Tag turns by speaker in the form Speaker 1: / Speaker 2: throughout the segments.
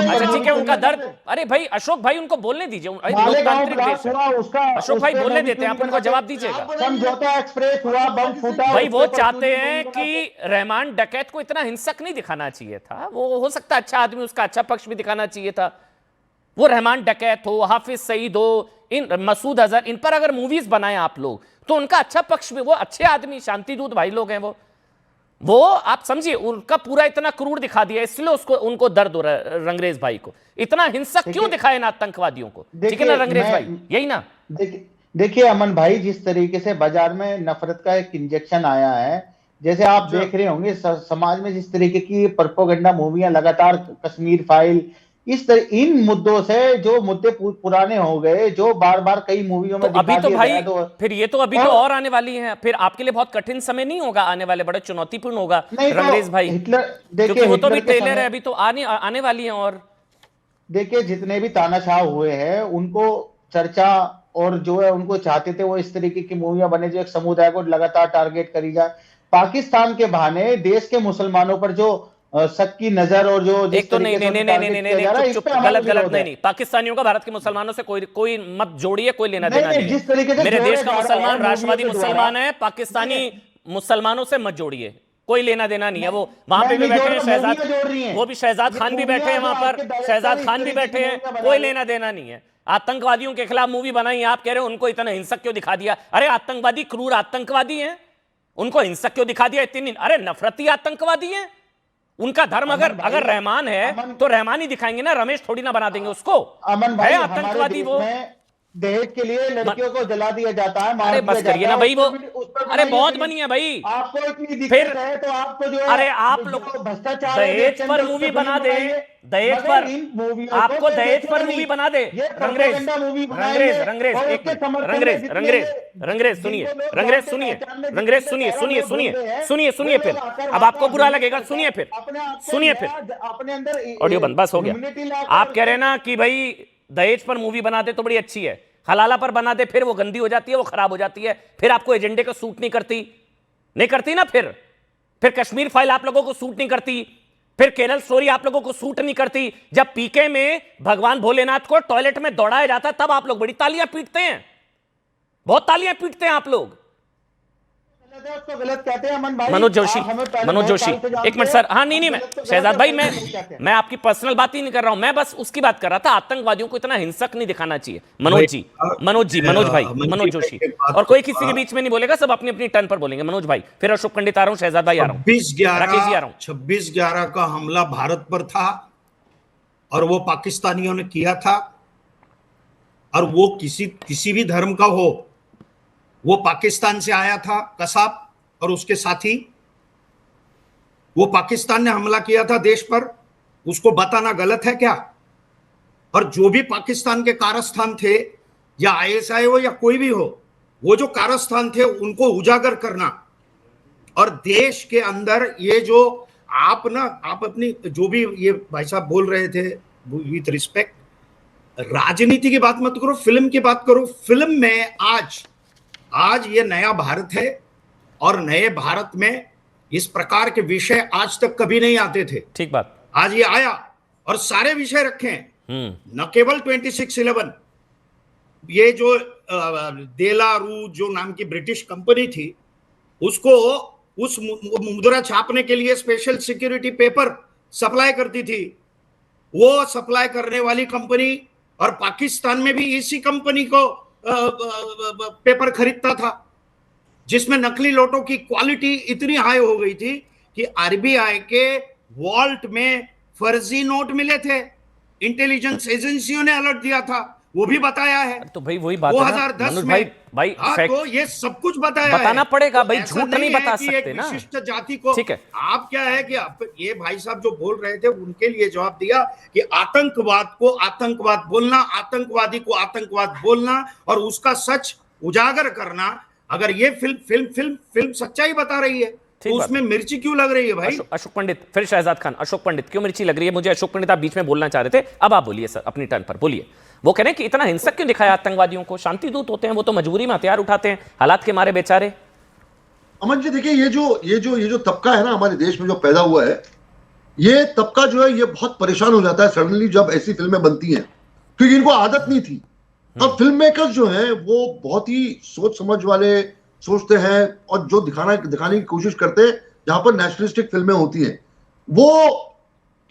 Speaker 1: अच्छा ठीक है, उनका दर्द, अरे भाई अशोक भाई उनको बोलने दीजिए, लोकतांत्रिक देश है, अशोक भाई बोलने देते हैं, आप उनको जवाब दीजिएगा।
Speaker 2: समझौता एक्सप्रेस हुआ, बम फूटा,
Speaker 1: भाई वो चाहते हैं कि रहमान डकैत को इतना हिंसक नहीं दिखाना चाहिए था, वो हो सकता है अच्छा आदमी, उसका अच्छा पक्ष भी दिखाना चाहिए था। वो रहमान डकैत हो, हाफिज सईद हो, इन मसूद अजहर, इन पर अगर मूवीज बनाए आप लोग तो उनका अच्छा पक्ष भी, वो अच्छे आदमी शांति दूत भाई लोग हैं वो आप समझिए, उनका पूरा इतना क्रूर दिखा दिया, इसलिए उसको उनको दर्द हो रहा है रंगरेज भाई को। इतना हिंसक क्यों दिखाए ना आतंकवादियों को, ठीक है ना रंगरेज भाई, यही ना।
Speaker 2: देखिए अमन भाई, जिस तरीके से बाजार में नफरत का एक इंजेक्शन आया है, जैसे आप देख रहे होंगे समाज में जिस तरीके की प्रोपेगेंडा मूवियां लगातार, कश्मीर फाइल, इन मुद्दों से जो मुद्दे पुराने हो गए, जो बार बार कई मूवियों में
Speaker 1: तो अभी तो भाई फिर ये तो अभी तो और आने वाली है, फिर आपके लिए बहुत कठिन समय नहीं होगा आने वाले, बड़े चुनौतीपूर्ण होगा रंगरेज भाई, क्योंकि वो तो भी ट्रेलर है, अभी तो आने वाली है। और
Speaker 2: देखिए जितने भी तानाशाह हुए हैं उनको चर्चा, और जो है उनको चाहते थे वो इस तरीके की मूवियां बने जो एक समुदाय को लगातार टारगेट करी जाए। पाकिस्तान के बहाने देश के मुसलमानों पर जो शक की नजर, और जो
Speaker 1: एक तो नहीं, गलत गलत नहीं, पाकिस्तानियों का भारत के मुसलमानों से कोई मत जोड़िए, कोई लेना देना नहीं,
Speaker 2: जिस तरीके से
Speaker 1: मेरे देश का मुसलमान राष्ट्रवादी मुसलमान है, पाकिस्तानी मुसलमानों से मत जोड़िए, कोई लेना देना नहीं है। वो वहां पे भी बैठे हैं शहजाद, वो भी शहजाद खान भी बैठे हैं वहां पर, शहजाद खान भी बैठे हैं, कोई लेना देना नहीं है। आतंकवादियों के खिलाफ मूवी बनाई, आप कह रहे हो उनको इतना हिंसक क्यों दिखा दिया? अरे आतंकवादी क्रूर आतंकवादी हैं, उनको हिंसक क्यों दिखा दिया इतनी? अरे नफरती आतंकवादी हैं, उनका धर्म अगर रहमान है तो रहमान ही दिखाएंगे ना, रमेश थोड़ी ना बना देंगे उसको। है आतंकवादी वो,
Speaker 2: दहेज के लिए लड़कियों को जला दिया जाता है,
Speaker 1: अरे बस करिए ना भाई, वो अरे बहुत बनी है भाई,
Speaker 2: आपको इतनी
Speaker 1: फिर
Speaker 2: दिक्कत है तो आपको जो है,
Speaker 1: अरे आप लोग
Speaker 2: भ्रष्टाचार
Speaker 1: दहेज पर मूवी बना दे, दहेज पर आपको दहेज पर मूवी बना दे। रंगरेज सुनिए, सुनिए फिर, अब आपको बुरा लगेगा, सुनिए फिर
Speaker 2: अपने अंदर
Speaker 1: ऑडियो बंद, बस हो गया। आप कह रहे हैं ना कि भाई दहेज पर मूवी बना दे तो बड़ी अच्छी है, हलाला पर बना दे फिर वो गंदी हो जाती है, वो खराब हो जाती है, फिर आपको एजेंडे को सूट नहीं करती ना, फिर कश्मीर फाइल आप लोगों को सूट नहीं करती, फिर केरल स्टोरी आप लोगों को सूट नहीं करती। जब पीके में भगवान भोलेनाथ को टॉयलेट में दौड़ाया जाता तब आप लोग बड़ी तालियां पीटते हैं, बहुत तालियां पीटते हैं आप लोग।
Speaker 2: गलत कहते हैं
Speaker 1: मनोज जोशी एक मिनट सर, हाँ नहीं मैं शहजाद भाई, मैं आपकी पर्सनल बात ही नहीं कर रहा हूं, मैं बस उसकी बात कर रहा था, आतंकवादियों को इतना हिंसक नहीं दिखाना चाहिए। मनोज जोशी, और कोई किसी के बीच में नहीं बोलेगा, सब अपनी अपनी टर्न पर बोलेंगे। मनोज भाई, फिर अशोक पंडित आ रहा हूं, शहजाद भाई आ रहा हूं, राकेश जी आ रहा हूं।
Speaker 3: 26/11 का हमला भारत पर था और वो पाकिस्तानियों ने किया था, और वो किसी भी धर्म का हो, वो पाकिस्तान से आया था कसाब और उसके साथी, वो पाकिस्तान ने हमला किया था देश पर, उसको बताना गलत है क्या? और जो भी पाकिस्तान के कारस्थान थे, या आईएसआई हो या कोई भी हो, वो जो कारस्थान थे उनको उजागर करना, और देश के अंदर ये जो आप अपनी जो भी ये भाई साहब बोल रहे थे, विथ रिस्पेक्ट, राजनीति की बात मत करो, फिल्म की बात करो। फिल्म में आज ये नया भारत है, और नए भारत में इस प्रकार के विषय आज तक कभी नहीं आते थे।
Speaker 1: ठीक बात,
Speaker 3: आज ये आया और सारे विषय रखे हैं, न केवल 26/11, ये जो देलारू जो नाम की ब्रिटिश कंपनी थी, उसको उस मुद्रा छापने के लिए स्पेशल सिक्योरिटी पेपर सप्लाई करती थी, वो सप्लाई करने वाली कंपनी, और पाकिस्तान में भी इसी कंपनी को पेपर खरीदता था, जिसमें नकली नोटों की क्वालिटी इतनी हाई हो गई थी कि आरबीआई के वॉल्ट में फर्जी नोट मिले थे, इंटेलिजेंस एजेंसियों ने अलर्ट दिया था, वो भी बताया है।
Speaker 1: तो भाई वही बात
Speaker 3: 2010 में
Speaker 1: भाई
Speaker 3: तो ये सब कुछ
Speaker 1: बताना पड़ेगा भाई, झूठ नहीं बता सकते ना।
Speaker 3: विशिष्ट जाति को,
Speaker 1: ठीक है,
Speaker 3: आप क्या है कि ये भाई साहब जो बोल रहे थे उनके लिए जवाब दिया कि आतंकवाद को आतंकवाद बोलना, आतंकवादी को आतंकवाद बोलना, और उसका सच उजागर करना। अगर ये फिल्म सच्चाई बता रही है तो उसमें मिर्ची क्यों लग रही है भाई?
Speaker 1: अशोक पंडित, फिर शहजाद खान। अशोक पंडित, क्यों मिर्ची लग रही है? मुझे अशोक पंडित आप बीच में बोलना चाह रहे थे, अब आप बोलिए सर, अपनी टर्न पर बोलिए। वो कह रहे हैं कि इतना हिंसक क्यों दिखाया आतंकवादियों को? शांति दूत होते हैं वो, तो मजबूरी में हथियार उठाते हैं, हालात के मारे बेचारे।
Speaker 4: अमन जी देखिए, ये जो तबका है ना हमारे देश में जो पैदा हुआ है, ये तबका जो है ये बहुत परेशान हो जाता है सडनली जब ऐसी फिल्में बनती हैं, क्योंकि इनको आदत नहीं थी। अब फिल्म मेकर्स जो हैं वो बहुत ही सोच समझ वाले सोचते हैं और जो दिखाने की कोशिश करते हैं, जहां पर नेशनलिस्टिक फिल्में होती हैं वो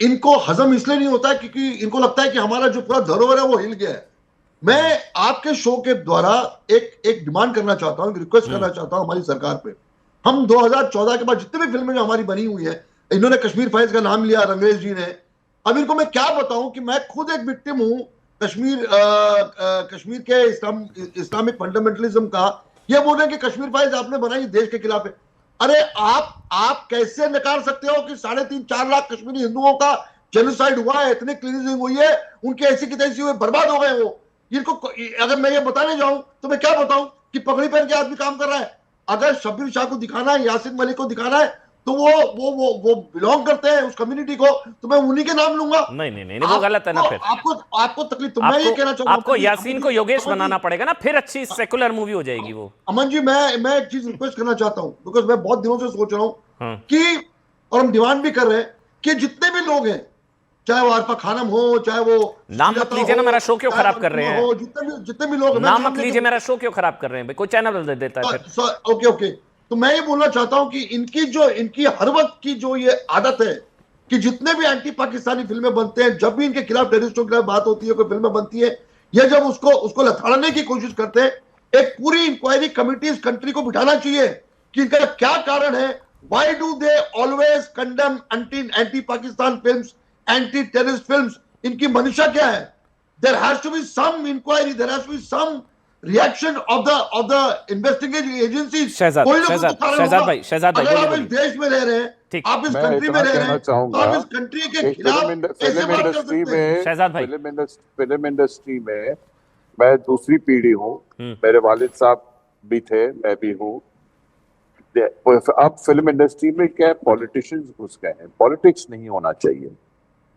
Speaker 4: इनको हजम इसलिए नहीं होता है क्योंकि इनको लगता है कि हमारा जो पूरा धरोहर है वो हिल गया है। मैं आपके शो के द्वारा एक डिमांड करना चाहता हूं, रिक्वेस्ट करना चाहता हूं हमारी सरकार पे। हम 2014 के बाद जितने भी फिल्में जो हमारी बनी हुई है, इन्होंने कश्मीर फाइल्स का नाम लिया रंगरेज जी ने, अब इनको मैं क्या बताऊं कि मैं खुद एक विक्टिम हूं कश्मीर के इस्लामिक फंडामेंटलिज्म का। ये बोल रहे हैं कि कश्मीर फाइल्स आपने बनाई देश के खिलाफ है। अरे आप कैसे नकार सकते हो कि 3.5-4 लाख कश्मीरी हिंदुओं का जेनोसाइड हुआ है, इतनी क्लीनिंग हुई है, उनके ऐसी की तैसी हुए बर्बाद हो गए वो। इनको अगर मैं ये बताने जाऊं तो मैं क्या बताऊं कि पगड़ी पहन के आदमी काम कर रहा है। अगर शब्बीर शाह को दिखाना है, यासिन मलिक को दिखाना है, तो वो बिलोंग करते हैं उस कम्युनिटी को, तो मैं उन्हीं के नाम लूंगा।
Speaker 1: नहीं, वो गलत है ना। फिर
Speaker 4: आपको तकलीफ, तो मैं ये कहना चाहूंगा
Speaker 1: आपको यासीन को योगेश बनाना पड़ेगा ना, फिर अच्छी सेकुलर मूवी हो जाएगी वो।
Speaker 4: अमन जी, मैं एक चीज रिक्वेस्ट करना चाहता हूं, बिकॉज मैं बहुत दिनों से सोच रहा हूं कि, और हम डिमांड भी कर रहे हैं कि जितने भी लोग हैं, चाहे वो आरफा खानम हो, चाहे वो
Speaker 1: नाम मत लीजिए ना, मेरा शो क्यों खराब कर रहे हैं?
Speaker 4: जितने भी लोग,
Speaker 1: नाम मत लीजिए, मेरा शो क्यों खराब कर रहे हैं? कोई चैनल दे देता है फिर।
Speaker 4: ओके, तो मैं ये बोलना चाहता हूं कि इनकी हर वक्त की जो ये आदत है कि जितने भी एंटी पाकिस्तानी फिल्में बनते हैं, जब भी इनके खिलाफ, टेररिस्टों के खिलाफ बात होती है, कोई फिल्में बनती है, या जब उसको लथाड़ने की कोशिश करते हैं, एक पूरी इंक्वायरी कमिटी इस कंट्री को बिठाना चाहिए कि इनका क्या कारण है। Why do they always condemn anti Pakistan films, anti terrorist films? इनकी मंशा क्या है? There has to be some inquiry, there has to be some reaction of the investigating agencies.
Speaker 1: Shahzad भाई
Speaker 4: अगर आप इस देश में रह रहे हैं, आप इस कंट्री में रह रहे हैं, तो आप इस कंट्री के खिलाफ ऐसे बात कर सकते हैं?
Speaker 1: शहजाद भाई,
Speaker 5: फिल्म इंडस्ट्री में मैं दूसरी पीढ़ी हूँ, मेरे वालिद साहब भी थे, मैं भी हूँ। अब फिल्म इंडस्ट्री में क्या पॉलिटिशियंस घुस गए हैं। पॉलिटिक्स नहीं होना चाहिए,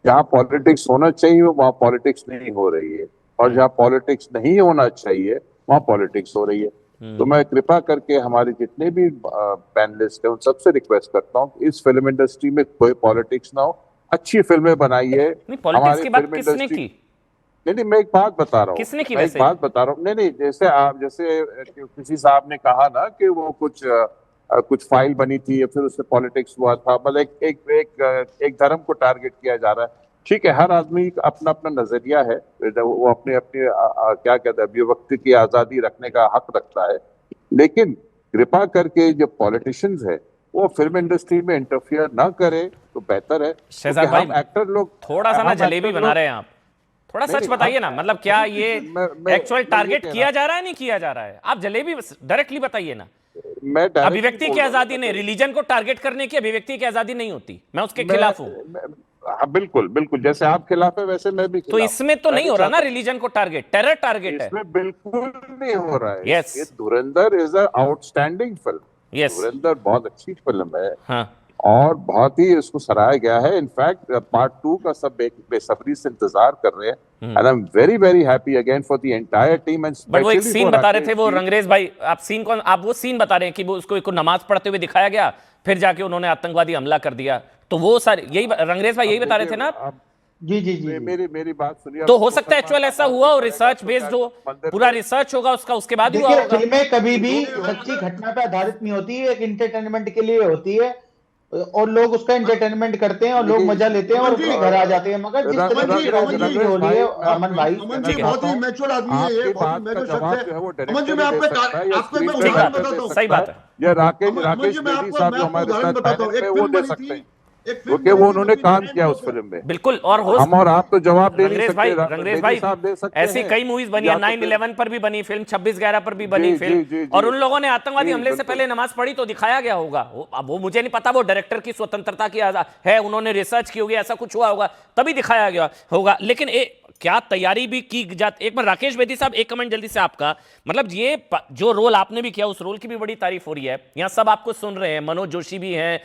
Speaker 5: जहाँ पॉलिटिक्स होना चाहिए वहां पॉलिटिक्स नहीं हो रही है, और जहाँ पॉलिटिक्स नहीं होना चाहिए वहां पॉलिटिक्स हो रही है। तो मैं कृपा करके हमारे जितने भी पैनलिस्ट हैं उन सबसे रिक्वेस्ट करता हूँ कि इस फिल्म इंडस्ट्री में कोई पॉलिटिक्स ना हो, अच्छी फिल्में बनाइए।
Speaker 1: पॉलिटिक्स की बात किसने की?
Speaker 5: नहीं, मैं एक बात बता रहा हूँ,
Speaker 1: किसने की?
Speaker 5: मैं एक बात बता रहा हूँ। नहीं, जैसे किसी साहब ने कहा ना कि वो कुछ फाइल बनी थी या फिर उससे पॉलिटिक्स हुआ था, मतलब एक धर्म को टारगेट किया जा रहा है। ठीक है, हर आदमी का अपना अपना नजरिया है, वो अपने अपने क्या कहते हैं, अभिव्यक्ति की आजादी रखने का हक रखता है, लेकिन कृपा करके जो पॉलिटिशियंस है वो फिल्म इंडस्ट्री में इंटरफियर ना करे तो बेहतर है।
Speaker 1: शहजाद भाई,
Speaker 5: एक्टर लोग
Speaker 1: थोड़ा सा ना जलेबी बना रहे हैं आप, थोड़ा सच बताइए ना, मतलब क्या ये एक्चुअल टारगेट किया जा रहा है, नहीं किया जा रहा है? आप जलेबी डायरेक्टली बताइए ना। अभिव्यक्ति की आजादी नहीं, रिलीजन को टारगेट करने की अभिव्यक्ति की आजादी नहीं होती, मैं उसके खिलाफ हूं।
Speaker 5: बिल्कुल, जैसे आप खिलाफ है वैसे मैं भी खिलाफ।
Speaker 1: तो इसमें तो नहीं हो रहा ना रिलीजन को टारगेट, टेरर टारगेट है।
Speaker 5: इसमें बिल्कुल नहीं हो रहा है।
Speaker 1: यस,
Speaker 5: ये धुरंधर is a outstanding film.
Speaker 1: Yes, धुरंधर
Speaker 5: बहुत अच्छी फिल्म है।
Speaker 1: हाँ,
Speaker 5: और बहुत ही इसको सराहा गया है। इनफैक्ट पार्ट 2 का सब बेसब्री से इंतजार कर रहे हैं, and I am very very happy again for the entire team. And
Speaker 1: but वो एक सीन बता रहे थे वो रंगरेज भाई, आप वो सीन बता रहे हैं कि वो उसको नमाज पढ़ते हुए दिखाया गया, फिर जाके उन्होंने आतंकवादी हमला कर दिया, तो वो सारे यही रंगरेज भाई यही बता रहे थे ना आप?
Speaker 2: जी।
Speaker 5: मेरी बात सुनिए।
Speaker 1: तो हो सकता है एक्चुअल ऐसा हुआ और रिसर्च बेस्ड हो, पूरा रिसर्च होगा उसके बाद ही हुआ होगा।
Speaker 2: फिल्में कभी भी सच्ची घटना पर आधारित नहीं होती है, एक एंटरटेनमेंट के लिए होती है, और लोग उसका एंटरटेनमेंट करते हैं और लोग मजा लेते हैं और अपने घर आ जाते हैं। मगर जिस तरह की राजनीति हो रही है अमन भाई,
Speaker 4: बहुत ही मैच्योर आदमी है ये, बहुत ही मैच्योर शख्स है। अमन जी, मैं आपको मैं उदाहरण बताता हूँ।
Speaker 1: सही बात है।
Speaker 5: ये राकेश बेदी साहब जो हमारे साथ पैनल पे वो दे सकते हैं, क्योंकि वो उन्होंने काम किया उस फिल्म में।
Speaker 1: बिल्कुल, और
Speaker 5: हम और आप तो जवाब दे नहीं सकते।
Speaker 1: रंगरेज भाई ऐसी कई मूवीज बनी है, 9/11 पर भी बनी फिल्म, 26/11 पर भी बनी फिल्म, और उन लोगों ने आतंकवादी हमले से पहले नमाज पढ़ी तो दिखाया गया होगा। अब वो मुझे नहीं पता, वो डायरेक्टर की स्वतंत्रता की है, उन्होंने रिसर्च की होगी, ऐसा कुछ हुआ होगा तभी दिखाया गया होगा। लेकिन क्या तैयारी भी की जाती? एक बार राकेश बेदी साहब, एक कमेंट जल्दी से आपका, मतलब ये जो रोल आपने भी किया उस रोल की भी बड़ी तारीफ हो रही है, यहाँ सब आपको सुन रहे हैं, मनोज जोशी भी हैं,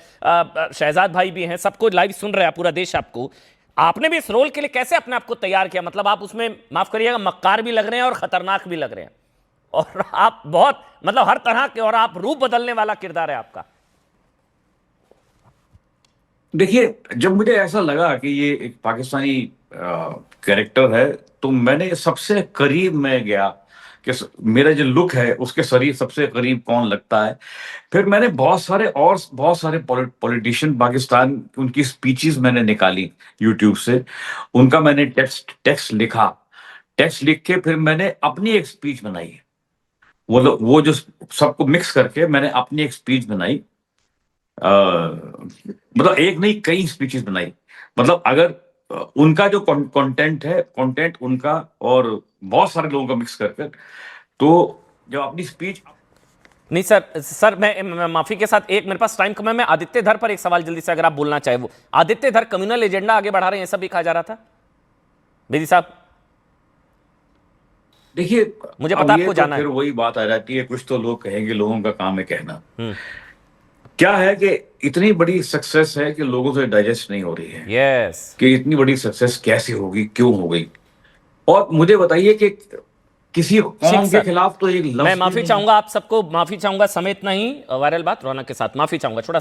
Speaker 1: शहजाद भाई भी हैं, सबको लाइव सुन रहे हैं पूरा देश आपको। आपने भी इस रोल के लिए कैसे अपने आप को तैयार किया? मतलब आप उसमें, माफ करिएगा, मक्कार भी लग रहे हैं और खतरनाक भी लग रहे हैं, और आप बहुत, मतलब हर तरह के, और आप रूप बदलने वाला किरदार है आपका।
Speaker 6: देखिए, जब मुझे ऐसा लगा कि ये एक पाकिस्तानी कैरेक्टर है, तो मैंने सबसे करीब में गया कि मेरा जो लुक है उसके शरीर सबसे करीब कौन लगता है। फिर मैंने बहुत सारे पॉलिटिशियन पाकिस्तान, उनकी स्पीचेस मैंने निकाली यूट्यूब से, उनका मैंने टेक्स्ट लिखा, टेक्स्ट लिख के फिर मैंने अपनी एक स्पीच बनाई। वो जो सबको मिक्स करके मैंने अपनी एक स्पीच बनाई। मतलब एक नहीं, कई स्पीचेस बनाई। मतलब अगर उनका जो कंटेंट उनका और बहुत सारे लोगों का मिक्स करके, तो जब अपनी स्पीच।
Speaker 1: नहीं सर मैं माफी के साथ, एक मेरे पास टाइम कम है, मैं आदित्य धर पर एक सवाल जल्दी से अगर आप बोलना चाहे। वो आदित्य धर कम्युनल एजेंडा आगे बढ़ा रहे हैं, सब भी कहा जा रहा था बेदी साहब।
Speaker 6: देखिए,
Speaker 1: मुझे पता आपको जाना है।
Speaker 6: फिर वही बात आ जाती है, कुछ तो लोग कहेंगे, लोगों का काम है कहना। क्या है कि इतनी बड़ी सक्सेस है कि लोगों से डाइजेस्ट नहीं हो रही है।
Speaker 1: यस।
Speaker 6: कि इतनी बड़ी सक्सेस कैसे होगी, क्यों हो गई। और मुझे बताइए कि किसी कौम के खिलाफ तो एक लफ्ज
Speaker 1: मैं माफी चाहूंगा, आप सबको माफी चाहूंगा, समय इतना ही वायरल बात रौनक के साथ माफी चाहूंगा। छोटा